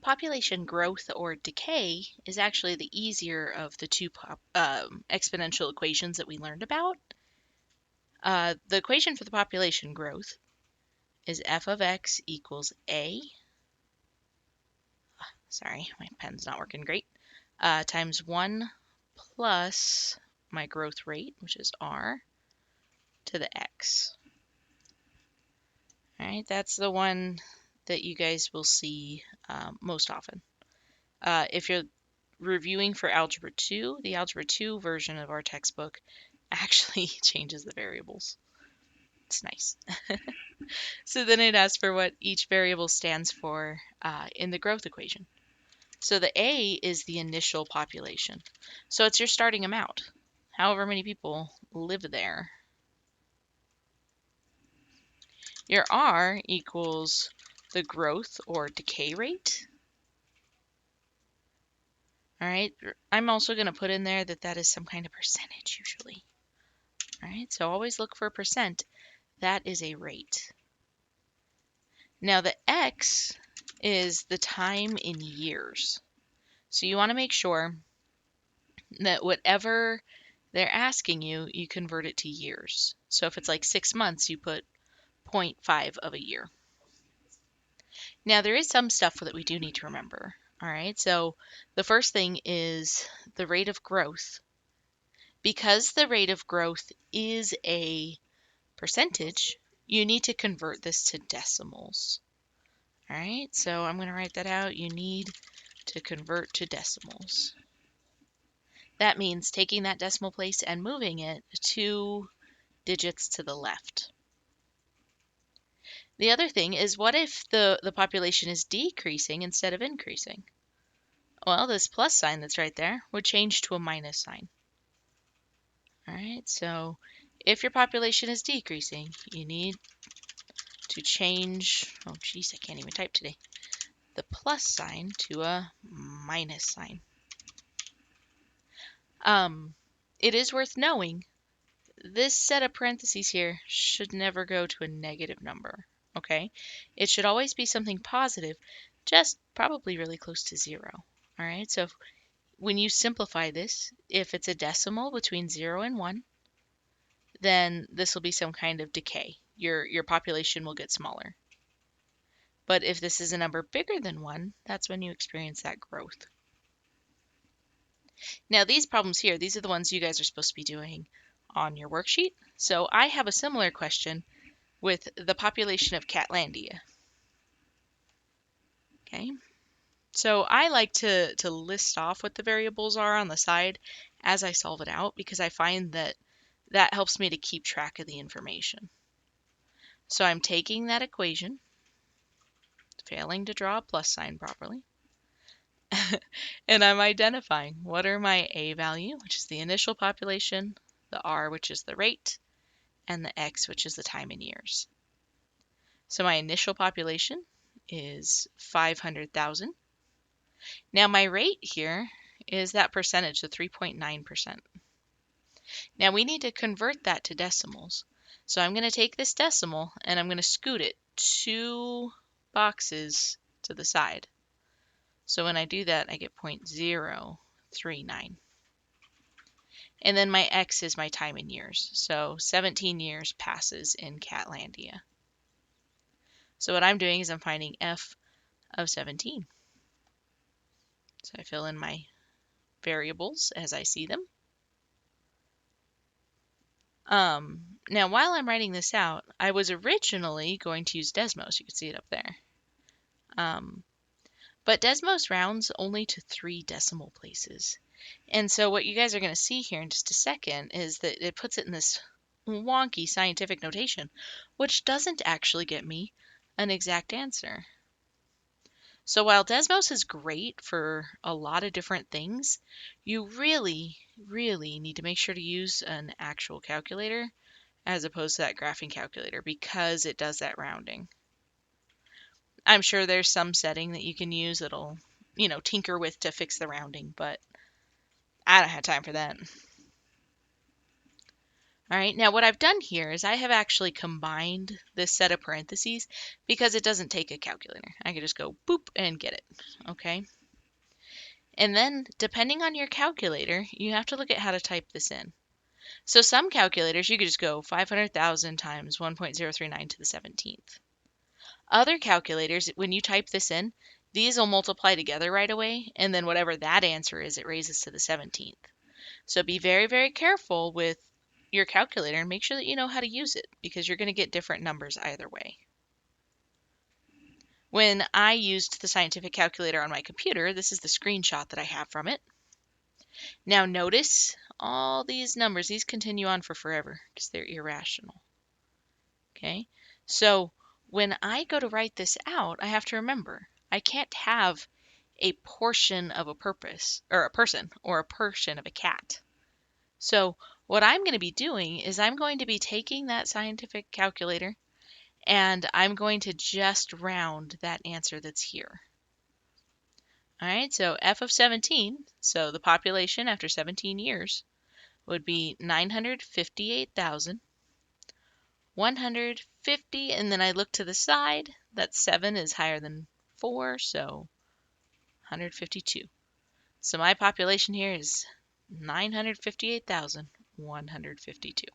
Population growth or decay is actually the easier of the two exponential equations that we learned about. The equation for the population growth is f of x equals a, sorry, my pen's not working great, times 1 plus my growth rate, which is r, to the x. All right, that's the one that you guys will see most often. If you're reviewing for Algebra 2, the Algebra 2 version of our textbook actually changes the variables. It's nice. So then it asks for what each variable stands for in the growth equation. So the A is the initial population. So it's your starting amount, however many people live there. Your R equals the growth or decay rate. All right, I'm also going to put in there that is some kind of percentage usually. All right, so always look for a percent. That is a rate. Now the X is the time in years. So you want to make sure that whatever they're asking you, you convert it to years. So if it's like 6 months, you put 0.5 of a year. Now there is some stuff that we do need to remember. All right, so the first thing is the rate of growth. Because the rate of growth is a percentage, you need to convert this to decimals. All right, so I'm going to write that out. You need to convert to decimals. That means taking that decimal place and moving it 2 digits to the left. The other thing is, what if the population is decreasing instead of increasing? Well, this plus sign that's right there would change to a minus sign. All right, so if your population is decreasing, you need to change, oh geez, I can't even type today, the plus sign to a minus sign. It is worth knowing this set of parentheses here should never go to a negative number, okay? It should always be something positive, just probably really close to 0, all right? So when you simplify this, if it's a decimal between 0 and 1, then this will be some kind of decay. Your population will get smaller. But if this is a number bigger than 1, that's when you experience that growth. Now these problems here, these are the ones you guys are supposed to be doing on your worksheet. So I have a similar question with the population of Catlandia. Okay, so I like to list off what the variables are on the side as I solve it out, because I find that helps me to keep track of the information. So I'm taking that equation, failing to draw a plus sign properly, and I'm identifying what are my A value, which is the initial population, the R, which is the rate, and the X, which is the time in years. So my initial population is 500,000. Now my rate here is that percentage, the 3.9%. Now we need to convert that to decimals. So I'm going to take this decimal and I'm going to scoot it 2 boxes to the side. So when I do that, I get 0.039. And then my X is my time in years. So 17 years passes in Catlandia. So what I'm doing is I'm finding f of 17. So I fill in my variables as I see them. Now, while I'm writing this out, I was originally going to use Desmos. You can see it up there. But Desmos rounds only to 3 decimal places. And so what you guys are going to see here in just a second is that it puts it in this wonky scientific notation, which doesn't actually get me an exact answer. So while Desmos is great for a lot of different things, you really, really need to make sure to use an actual calculator as opposed to that graphing calculator, because it does that rounding. I'm sure there's some setting that you can use that'll, tinker with to fix the rounding, but I don't have time for that. All right, now what I've done here is I have actually combined this set of parentheses because it doesn't take a calculator. I can just go boop and get it, okay? And then, depending on your calculator, you have to look at how to type this in. So some calculators, you could just go 500,000 times 1.039 to the 17th. Other calculators, when you type this in, these will multiply together right away, and then whatever that answer is, it raises to the 17th. So be very, very careful with your calculator and make sure that you know how to use it because you're going to get different numbers either way. When I used the scientific calculator on my computer, this is the screenshot that I have from it. Now notice all these numbers, these continue on for forever because they're irrational. Okay, so when I go to write this out, I have to remember I can't have a portion of a purpose or a person or a portion of a cat. So what I'm going to be doing is I'm going to be taking that scientific calculator and I'm going to just round that answer that's here. All right, so f of 17, so the population after 17 years would be 958,150, and then I look to the side, that 7 is higher than 4, so 152. So my population here is 958,152.